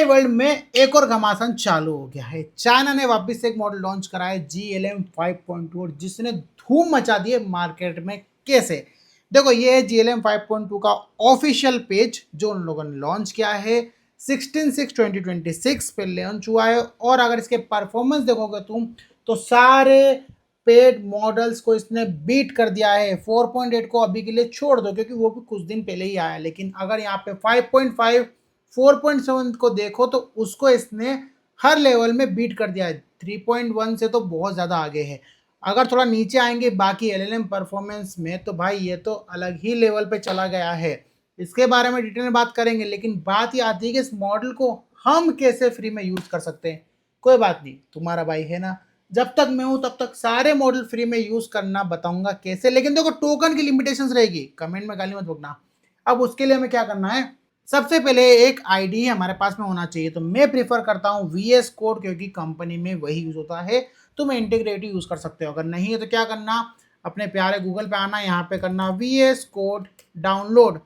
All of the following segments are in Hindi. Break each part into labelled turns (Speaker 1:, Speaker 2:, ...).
Speaker 1: वर्ल्ड में एक और घमासान चालू हो गया है। चाइना ने वापस से एक मॉडल लॉन्च करा है GLM 5.2 और जिसने धूम मचा दी है मार्केट में। कैसे? देखो, ये है GLM 5.2 का ऑफिशियल पेज जो उन लोगों ने लॉन्च किया है 16/6/2026 पे लॉन्च हुआ है। और अगर इसके परफॉर्मेंस देखोगे तुम तो सारे पेड मॉडल्स को इसने बीट कर दिया है। 4.8 को अभी के लिए छोड़ दो क्योंकि वो भी कुछ दिन पहले ही आया, लेकिन अगर यहाँ पे 5.5 4.7 को देखो तो उसको इसने हर लेवल में बीट कर दिया है। 3.1 से तो बहुत ज़्यादा आगे है। अगर थोड़ा नीचे आएंगे बाकी LLM परफॉर्मेंस में तो भाई ये तो अलग ही लेवल पे चला गया है। इसके बारे में डिटेल में बात करेंगे, लेकिन बात ये आती है कि इस मॉडल को हम कैसे फ्री में यूज़ कर सकते हैं। कोई बात नहीं, तुम्हारा भाई है ना, जब तक मैं हूं तब तक सारे मॉडल फ्री में यूज करना बताऊंगा कैसे। लेकिन देखो, टोकन की लिमिटेशंस रहेगी, कमेंट में गाली मत बकना। अब उसके लिए हमें क्या करना है, सबसे पहले एक आईडी हमारे पास में होना चाहिए। तो मैं प्रीफर करता हूँ VS कोड क्योंकि कंपनी में वही यूज होता है। तुम इंटीग्रेटिव यूज कर सकते हो, अगर नहीं है तो क्या करना, अपने प्यारे गूगल पे आना, यहाँ पे करना VS कोड डाउनलोड,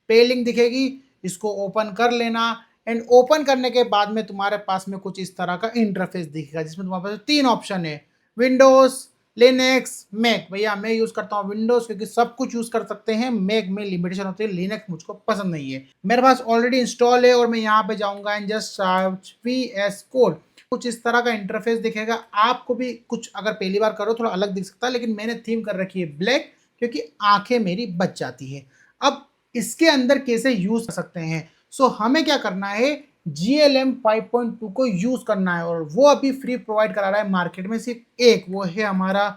Speaker 1: पे लिंक दिखेगी, इसको ओपन कर लेना। एंड ओपन करने के बाद में तुम्हारे पास में कुछ इस तरह का इंटरफेस दिखेगा जिसमें तुम्हारे पास 3 ऑप्शन है, विंडोज, लिनक्स, मैक। भैया मैं यूज करता हूँ विंडोज क्योंकि सब कुछ यूज कर सकते हैं, मैक में लिमिटेशन होती है, लिनक्स मुझको पसंद नहीं है। मेरे पास ऑलरेडी इंस्टॉल है और मैं यहाँ पे जाऊंगा and just search VS code. कुछ इस तरह का इंटरफेस दिखेगा। आपको भी कुछ अगर पहली बार करो थोड़ा अलग दिख सकता है, लेकिन मैंने थीम कर रखी है ब्लैक क्योंकि आंखें मेरी बच जाती है। अब इसके अंदर कैसे यूज कर सकते हैं, सो हमें क्या करना है, GLM 5.2 को यूज करना है और वो अभी फ्री प्रोवाइड करा रहा है मार्केट में सिर्फ एक, वो है हमारा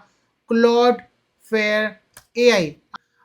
Speaker 1: क्लॉड फेयर AI।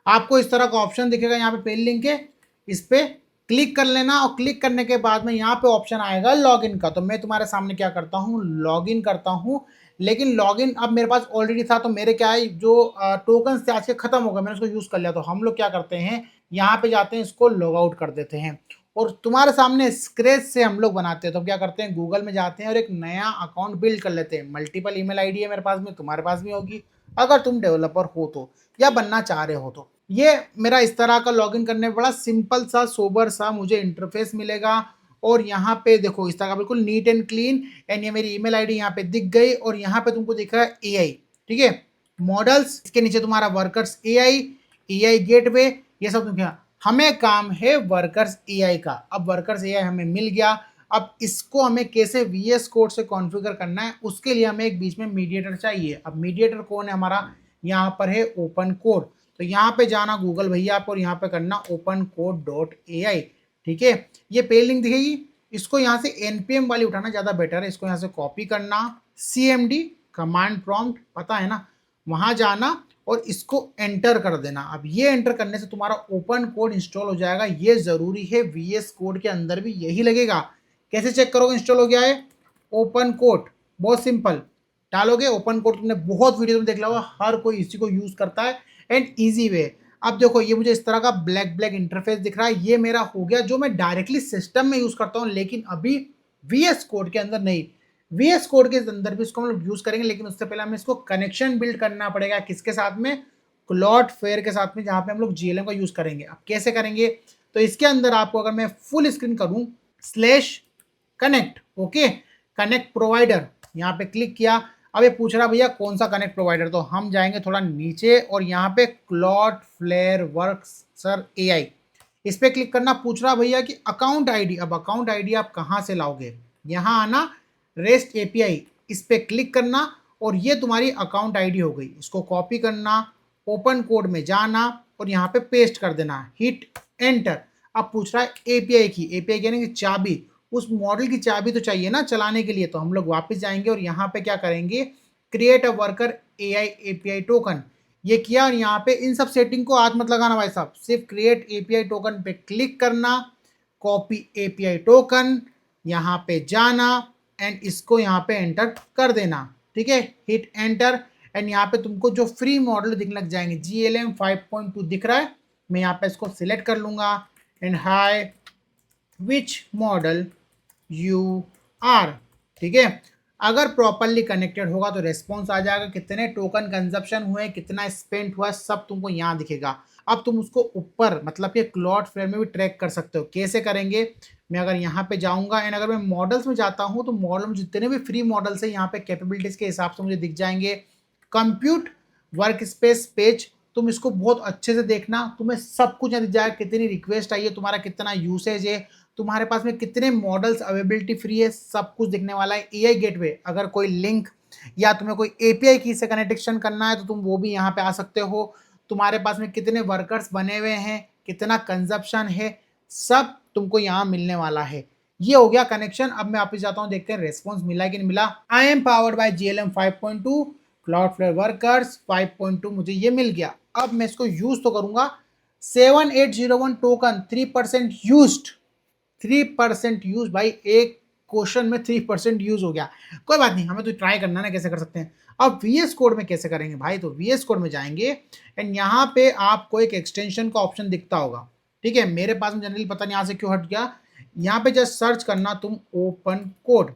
Speaker 1: आपको इस तरह का ऑप्शन दिखेगा, यहाँ पे पेन लिंक है, इस पे क्लिक कर लेना और क्लिक करने के बाद में यहाँ पे ऑप्शन आएगा लॉगिन का। तो मैं तुम्हारे सामने क्या करता हूँ, लॉगिन करता हूँ। लेकिन लॉगिन अब मेरे पास ऑलरेडी था तो मेरे क्या है, जो टोकन थे आज के खत्म हो गए, मैंने उसको यूज कर लिया। तो हम लोग क्या करते हैं, यहाँ पे जाते हैं, इसको लॉग आउट कर देते हैं और तुम्हारे सामने स्क्रैच से हम लोग बनाते हैं। तो क्या करते हैं, गूगल में जाते हैं और एक नया अकाउंट बिल्ड कर लेते हैं। मल्टीपल ईमेल आईडी है मेरे पास में, तुम्हारे पास भी होगी अगर तुम डेवलपर हो तो, या बनना चाह रहे हो तो। ये मेरा इस तरह का लॉगिन करने में बड़ा सिंपल सा सोबर सा मुझे इंटरफेस मिलेगा। और यहाँ पे देखो इस तरह का बिल्कुल नीट एंड क्लीन। एंड ये मेरी ईमेल आईडी यहाँ पे दिख गई और यहाँ पे तुमको दिख रहा है AI, ठीक है, मॉडल्स, इसके नीचे तुम्हारा वर्कर्स AI गेटवे, ये सब तुम हमें काम है वर्कर्स AI का। अब वर्कर्स AI हमें मिल गया। अब इसको हमें कैसे VS कोड से कॉन्फ़िगर करना है, उसके लिए हमें एक बीच में मीडिएटर चाहिए। अब मीडिएटर कौन है हमारा, यहाँ पर है ओपन कोड। तो यहाँ पे जाना गूगल भैया आप और यहाँ पे करना opencode.ai, ठीक है। ये पे लिंक दिखेगी, इसको यहाँ से npm वाली उठाना ज़्यादा बेटर है। इसको यहाँ से कॉपी करना, CMD कमांड प्रॉम्प्ट पता है ना, वहाँ जाना और इसको एंटर कर देना। अब ये एंटर करने से तुम्हारा ओपन कोड इंस्टॉल हो जाएगा। ये ज़रूरी है, VS कोड के अंदर भी यही लगेगा। कैसे चेक करोगे इंस्टॉल हो गया है, ओपन कोड, बहुत सिंपल, डालोगे ओपन कोड। तुमने बहुत वीडियो में देख लिया होगा, हर कोई इसी को यूज़ करता है एंड ईजी वे। अब देखो ये मुझे इस तरह का ब्लैक ब्लैक इंटरफेस दिख रहा है, ये मेरा हो गया जो मैं डायरेक्टली सिस्टम में यूज़ करता हूँ, लेकिन अभी VS कोड के अंदर नहीं। VS कोड के अंदर भी इसको हम लोग यूज़ करेंगे, लेकिन उससे पहले हमें इसको कनेक्शन बिल्ड करना पड़ेगा। किसके साथ में, क्लॉड फेयर के साथ में, जहाँ पे हम लोग GLM का यूज़ करेंगे। अब कैसे करेंगे, तो इसके अंदर आपको अगर मैं फुल स्क्रीन करूँ, /कनेक्ट, ओके, कनेक्ट प्रोवाइडर, यहाँ पे क्लिक किया। अब ये पूछ रहा भैया कौन सा कनेक्ट प्रोवाइडर, तो हम जाएंगे थोड़ा नीचे और यहाँ पे क्लॉड फ्लेयर वर्क्सर AI, इस पे क्लिक करना। पूछ रहा भैया कि अकाउंट आईडी। अब अकाउंट आईडी आप कहाँ से लाओगे, यहाँ आना, रेस्ट API, इस पे क्लिक करना और ये तुम्हारी अकाउंट आईडी हो गई। इसको कॉपी करना, ओपन कोड में जाना और यहाँ पे पेस्ट कर देना, हिट एंटर। अब पूछ रहा है API की, API यानी कि चाबी, उस मॉडल की चाबी तो चाहिए ना चलाने के लिए। तो हम लोग वापस जाएंगे और यहाँ पे क्या करेंगे, create a worker AI API token, ये किया। और यहाँ पे इन सब सेटिंग को हाथ मत लगाना भाई साहब, सिर्फ क्रिएट API टोकन पे क्लिक करना, कॉपी API टोकन, यहाँ पे जाना एंड इसको यहाँ पे एंटर कर देना, ठीक है, हिट एंटर। एंड यहाँ पे तुमको जो फ्री मॉडल दिखने लग जाएंगे, GLM 5.2 दिख रहा है, मैं यहाँ पे इसको सिलेक्ट कर लूंगा and high which model you are, ठीक है। अगर प्रॉपरली कनेक्टेड होगा तो रेस्पॉन्स आ जाएगा, कितने टोकन कंजप्शन हुए, कितना स्पेंड हुआ, सब तुमको यहाँ दिखेगा। अब तुम उसको ऊपर मतलब कि क्लॉडफ्लेयर में भी ट्रैक कर सकते हो। कैसे करेंगे, मैं अगर यहाँ पे जाऊँगा एंड अगर मैं मॉडल्स में जाता हूँ तो मॉडल में जितने भी फ्री मॉडल्स हैं यहाँ पे कैपेबिलिटीज़ के हिसाब से मुझे दिख जाएंगे। कंप्यूट वर्क स्पेस पेज, तुम इसको बहुत अच्छे से देखना, तुम्हें सब कुछ यहाँ दिख जाएगा, कितनी रिक्वेस्ट आई है, तुम्हारा कितना यूसेज है, तुम्हारे पास में कितने मॉडल्स अवेलेबिलिटी फ्री है, सब कुछ दिखने वाला है। एआई गेटवे, अगर कोई लिंक या तुम्हें कोई एपीआई की से कनेक्शन करना है तो तुम वो भी यहाँ पे आ सकते हो। तुम्हारे पास में कितने वर्कर्स बने हुए हैं, कितना कंजप्शन है, सब तुमको यहाँ मिलने वाला है। ये हो गया कनेक्शन। अब मैं वापस जाता हूँ, देखते हैं रेस्पॉन्स मिला कि नहीं मिला। I am powered by GLM 5.2 Cloudflare workers 5.2, मुझे ये मिल गया। अब मैं इसको यूज तो करूंगा। 7801 टोकन 3% यूज्ड, 3% यूज भाई, एक क्वेश्चन में 3% यूज हो गया। कोई बात नहीं, हमें तो ट्राई करना ना कैसे कर सकते हैं। अब VS कोड में कैसे करेंगे भाई, तो VS कोड में जाएंगे एंड यहाँ पे आपको एक एक्सटेंशन का ऑप्शन दिखता होगा, ठीक है। मेरे पास में जनरली पता नहीं यहाँ से क्यों हट गया। यहाँ पे जस्ट सर्च करना तुम ओपन कोड,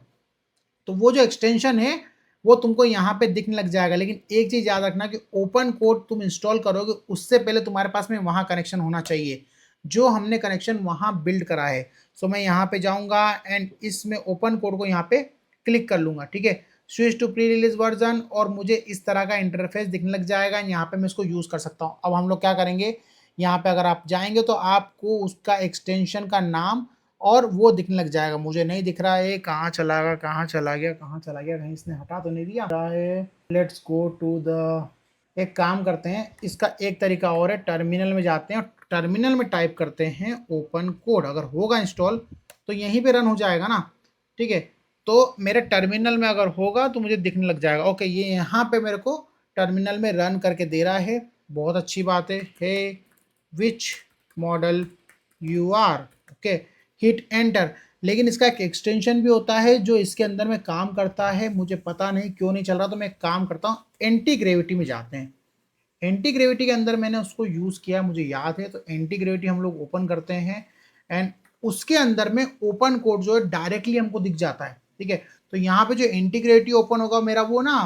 Speaker 1: तो वो जो एक्सटेंशन है वो तुमको यहाँ पे दिखने लग जाएगा। लेकिन एक चीज याद रखना कि ओपन कोड तुम इंस्टॉल करोगे उससे पहले तुम्हारे पास में वहाँ कनेक्शन होना चाहिए, जो हमने कनेक्शन वहाँ बिल्ड करा है। सो मैं यहाँ पे जाऊँगा एंड इसमें ओपन कोड को यहाँ पे क्लिक कर लूँगा, ठीक है। Switch to pre release version, और मुझे इस तरह का इंटरफेस दिखने लग जाएगा। यहाँ पे मैं इसको यूज़ कर सकता हूँ। अब हम लोग क्या करेंगे, यहाँ पे अगर आप जाएंगे तो आपको उसका एक्सटेंशन का नाम और वो दिखने लग जाएगा। मुझे नहीं दिख रहा है, कहाँ चला गया, कहाँ चला गया, कहाँ चला गया, कहीं इसने हटा तो नहीं दिया है। लेट्स गो टू द, एक काम करते हैं, इसका एक तरीका और है, टर्मिनल में जाते हैं और टर्मिनल में टाइप करते हैं ओपन कोड। अगर होगा इंस्टॉल तो यहीं पे रन हो जाएगा ना, ठीक है। तो मेरे टर्मिनल में अगर होगा तो मुझे दिखने लग जाएगा। ओके, ये यहाँ पे मेरे को टर्मिनल में रन करके दे रहा है, बहुत अच्छी बात है। Hey which model you are, okay, hit enter. लेकिन इसका एक एक्सटेंशन भी होता है जो इसके अंदर में काम करता है, मुझे पता नहीं क्यों नहीं चल रहा। तो मैं काम करता हूँ, एंटी ग्रेविटी में जाते हैं। एंटी ग्रेविटी के अंदर मैंने उसको यूज़ किया, मुझे याद है। तो एंटी ग्रेविटी हम लोग ओपन करते हैं एंड उसके अंदर में ओपन कोड जो है डायरेक्टली हमको दिख जाता है, ठीक है। तो यहाँ पे जो एंटी ग्रेविटी ओपन होगा मेरा, वो ना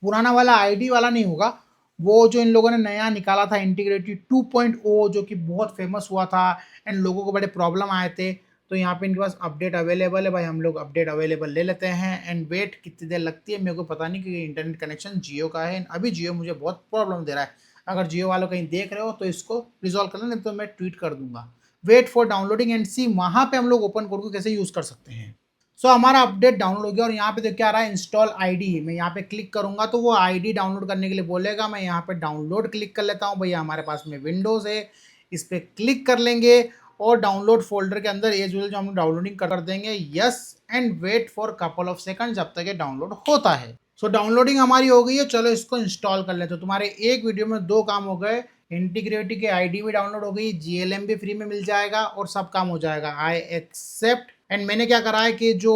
Speaker 1: पुराना वाला आईडी वाला नहीं होगा, वो जो इन लोगों ने नया निकाला था इंटीग्रेटी 2.0, जो कि बहुत फेमस हुआ था एंड लोगों को बड़े प्रॉब्लम आए थे। तो यहाँ पे इनके पास अपडेट अवेलेबल है भाई, हम लोग अपडेट अवेलेबल ले लेते हैं। एंड वेट कितनी देर लगती है मेरे को पता नहीं, क्योंकि इंटरनेट कनेक्शन जियो का है, अभी जियो मुझे बहुत प्रॉब्लम दे रहा है। अगर जियो वालों कहीं देख रहे हो तो इसको रिजॉल्व कर लें, तो मैं ट्वीट कर दूंगा। वेट फॉर डाउनलोडिंग एंड सी, वहाँ पे हम लोग ओपन कोड को कैसे यूज़ कर सकते हैं। सो हमारा अपडेट डाउनलोड हो गया और यहाँ पे तो क्या आ रहा है, इंस्टॉल आईडी। मैं यहाँ पे क्लिक करूंगा तो वो आईडी डाउनलोड करने के लिए बोलेगा। मैं यहाँ पे डाउनलोड क्लिक कर लेता हूँ, भैया हमारे पास में विंडोज़ है, इस पर क्लिक कर लेंगे और डाउनलोड फोल्डर के अंदर एज यूजुअल जो हम डाउनलोडिंग कर देंगे, yes, and wait for couple of second जब तक ये डाउनलोड होता है। सो डाउनलोडिंग हमारी हो गई है, चलो इसको इंस्टॉल कर लेते हो। तुम्हारे एक वीडियो में दो काम हो गए, इंटीग्रेटी के आईडी भी डाउनलोड हो गई, GLM भी फ्री में मिल जाएगा और सब काम हो जाएगा। I accept. एंड मैंने क्या करा है कि जो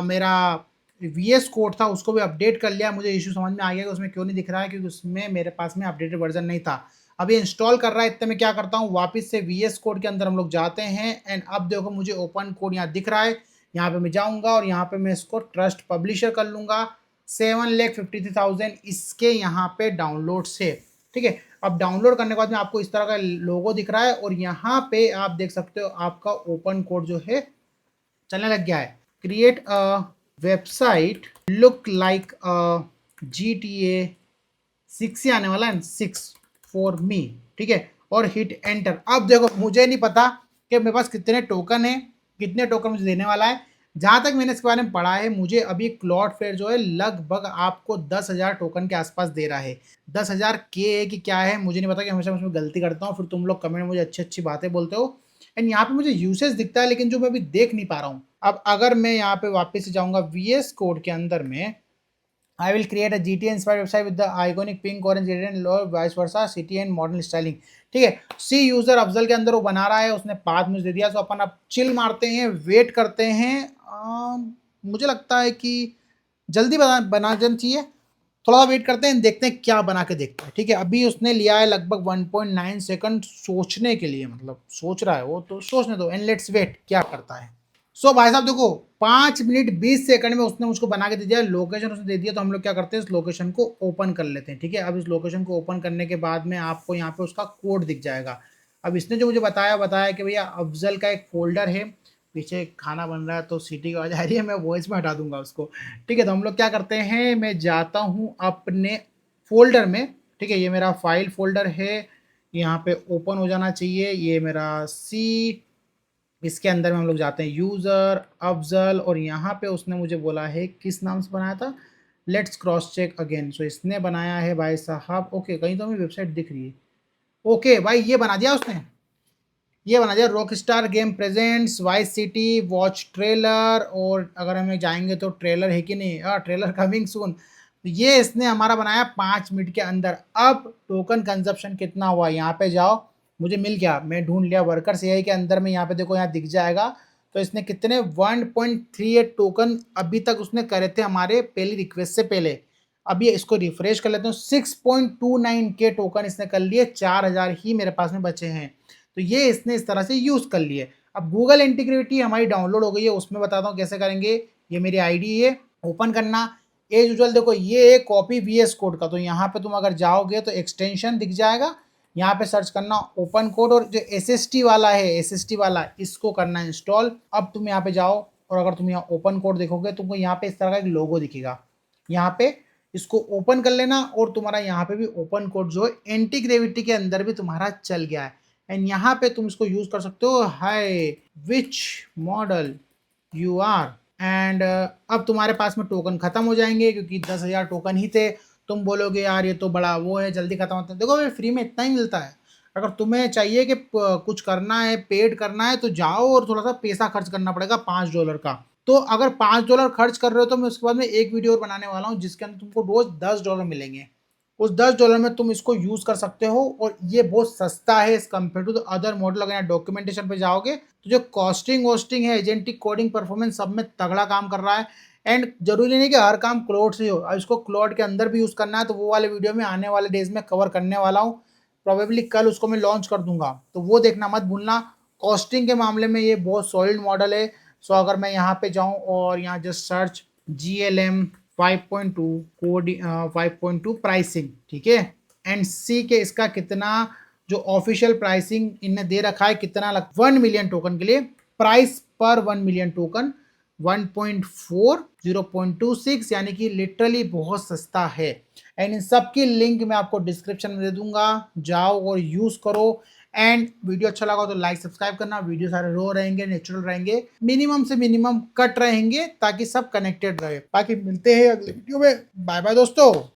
Speaker 1: मेरा VS कोड था उसको भी अपडेट कर लिया। मुझे इशू समझ में आ गया कि उसमें क्यों नहीं दिख रहा है, क्योंकि उसमें मेरे पास में अपडेटेड वर्जन नहीं था। अब ये इंस्टॉल कर रहा है, इतने में क्या करता हूँ, वापस से VS कोड के अंदर हम लोग जाते हैं एंड अब देखो मुझे ओपन कोड यहाँ दिख रहा है। यहाँ पे मैं जाऊँगा और यहाँ पे मैं इसको ट्रस्ट पब्लिशर कर लूँगा। 7,53,000 इसके यहाँ पे डाउनलोड से, ठीक है। अब डाउनलोड करने के बाद में आपको इस तरह का लोगो दिख रहा है और यहाँ पे आप देख सकते हो आपका ओपन कोड जो है चलने लग गया है। Create a website look like GTA 6 ही आने वाला है, 6 फॉर मी, ठीक है, और हिट एंटर। अब देखो मुझे नहीं पता कि मेरे पास कितने टोकन है, कितने टोकन मुझे देने वाला है। जहाँ तक मैंने इसके बारे में पढ़ा है, मुझे अभी क्लॉडफ्लेयर जो है लगभग आपको 10,000 टोकन के आसपास दे रहा है। 10,000 के कि क्या है मुझे नहीं पता, कि हमेशा उसमें गलती करता हूँ, फिर तुम लोग कमेंट में मुझे अच्छी अच्छी बातें बोलते हो। एंड यहाँ पे मुझे यूसेज दिखता है लेकिन जो मैं अभी देख नहीं पा रहा हूँ। अब अगर मैं यहाँ पे वापस से जाऊँगा VS कोड के अंदर में, I will create a GTA inspired website with the iconic pink orange gradient and lower vice versa city and modern styling, ठीक है। सी यूजर अफजल के अंदर वो बना रहा है, उसने पाथ मुझे दे दिया। सो अपन अब चिल मारते हैं, वेट करते हैं। मुझे लगता है कि जल्दी बना जाना चाहिए, थोड़ा वेट करते हैं, देखते हैं क्या बना के देखते हैं, ठीक है। अभी उसने लिया है लगभग 1.9 सेकंड सोचने के लिए, मतलब सोच रहा है वो, तो सोचने दो एंड लेट्स वेट क्या करता है। सो भाई साहब देखो 5 मिनट 20 सेकंड में उसने मुझको बना के दे दिया, लोकेशन उसने दे दिया। तो हम लोग क्या करते हैं, इस लोकेशन को ओपन कर लेते हैं। ठीक है, अब इस लोकेशन को ओपन करने के बाद में आपको यहाँ पे उसका कोड दिख जाएगा। अब इसने जो मुझे बताया कि भैया अफजल का एक फोल्डर है, पीछे खाना बन रहा है तो सीटी की आवाज आ रही है, मैं वॉइस में हटा दूंगा उसको। ठीक है, तो हम लोग क्या करते हैं, मैं जाता हूँ अपने फोल्डर में। ठीक है, ये मेरा फाइल फोल्डर है, यहाँ पे ओपन हो जाना चाहिए। ये मेरा सी, इसके अंदर में हम लोग जाते हैं यूज़र अफजल, और यहाँ पे उसने मुझे बोला है किस नाम से बनाया था, लेट्स क्रॉस चेक अगेन। सो इसने बनाया है भाई साहब, ओके कहीं तो हमें वेबसाइट दिख रही है। ओके भाई ये बना दिया उसने, ये बना दिया rock star game presents vice city watch trailer. और अगर हमें जाएंगे तो ट्रेलर है कि नहीं, ट्रेलर कमिंग सून। तो ये इसने हमारा बनाया 5 मिनट के अंदर। अब टोकन कंजप्शन कितना हुआ, यहाँ पे जाओ, मुझे मिल गया, मैं ढूंढ लिया वर्कर्स एआई के अंदर में। यहाँ पे देखो, यहाँ दिख जाएगा। तो इसने कितने 1.38 टोकन अभी तक उसने करे थे हमारे पहली रिक्वेस्ट से पहले। अभी इसको रिफ्रेश कर लेते हैं, 6.29 के टोकन इसने कर लिए, 4000 ही मेरे पास में बचे हैं। तो ये इसने इस तरह से यूज़ कर लिए। अब गूगल इंटीग्रिटी हमारी डाउनलोड हो गई है, उसमें बताता हूँ कैसे करेंगे। ये मेरी आईडी है, ओपन करना। एज यूजुअल देखो ये है कॉपी वीएस कोड का, तो यहाँ पे तुम अगर जाओगे तो एक्सटेंशन दिख जाएगा, यहाँ पे सर्च करना ओपन कोड, और जो एसएसटी वाला है, एसएसटी वाला इसको करना इंस्टॉल। अब तुम यहाँ पे जाओ, और अगर तुम यहाँ ओपन कोड देखोगे तुमको यहाँ पे इस तरह का एक लोगो दिखेगा, यहाँ पे इसको ओपन कर लेना। और तुम्हारा यहाँ पे भी ओपन कोड जो है एंटी ग्रेविटी के अंदर भी तुम्हारा चल गया है। एंड यहाँ पे तुम इसको यूज कर सकते हो, hi which model you are. And अब तुम्हारे पास में टोकन खत्म हो जाएंगे, क्योंकि 10,000 टोकन ही थे। तुम बोलोगे यार ये तो बड़ा वो है, जल्दी खत्म होता है। देखो भाई फ्री में इतना ही मिलता है। अगर तुम्हें चाहिए कि कुछ करना है, पेड करना है, तो जाओ और थोड़ा सा पैसा खर्च करना पड़ेगा $5 का। तो अगर $5 खर्च कर रहे हो तो मैं उसके बाद में एक वीडियो और बनाने वाला हूँ, जिसके अंदर तुमको रोज $10 मिलेंगे। उस $10 में तुम इसको यूज कर सकते हो, और ये बहुत सस्ता है as compare to the other model. अगर यहाँ डॉक्यूमेंटेशन पे जाओगे तो जो कॉस्टिंग वोस्टिंग है, एजेंटिक कोडिंग परफॉर्मेंस, सब में तगड़ा काम कर रहा है। एंड जरूरी नहीं कि हर काम क्लोड से हो, अब इसको क्लोड के अंदर भी यूज करना है, तो वो वाले वीडियो में आने वाले डेज में कवर करने वाला हूँ। प्रोबेबली कल उसको मैं लॉन्च कर दूंगा, तो वो देखना मत भूलना। कॉस्टिंग के मामले में ये बहुत सॉलिड मॉडल है। सो अगर मैं यहाँ पे जाऊँ और यहाँ just search GLM 5.2 code 5.2 pricing, ठीक है, एंड सी के इसका कितना जो ऑफिशियल प्राइसिंग इनने दे रखा है, कितना 1 मिलियन टोकन के लिए प्राइस पर 1 मिलियन टोकन 1.4 0.26, यानी कि लिटरली बहुत सस्ता है। एंड इन सब की लिंक मैं आपको डिस्क्रिप्शन में दे दूंगा, जाओ और यूज करो। एंड वीडियो अच्छा लगा तो लाइक सब्सक्राइब करना। वीडियो सारे रो रहेंगे, नेचुरल रहेंगे, मिनिमम से मिनिमम कट रहेंगे, ताकि सब कनेक्टेड रहे। बाकी मिलते हैं अगले वीडियो में। बाय बाय दोस्तों।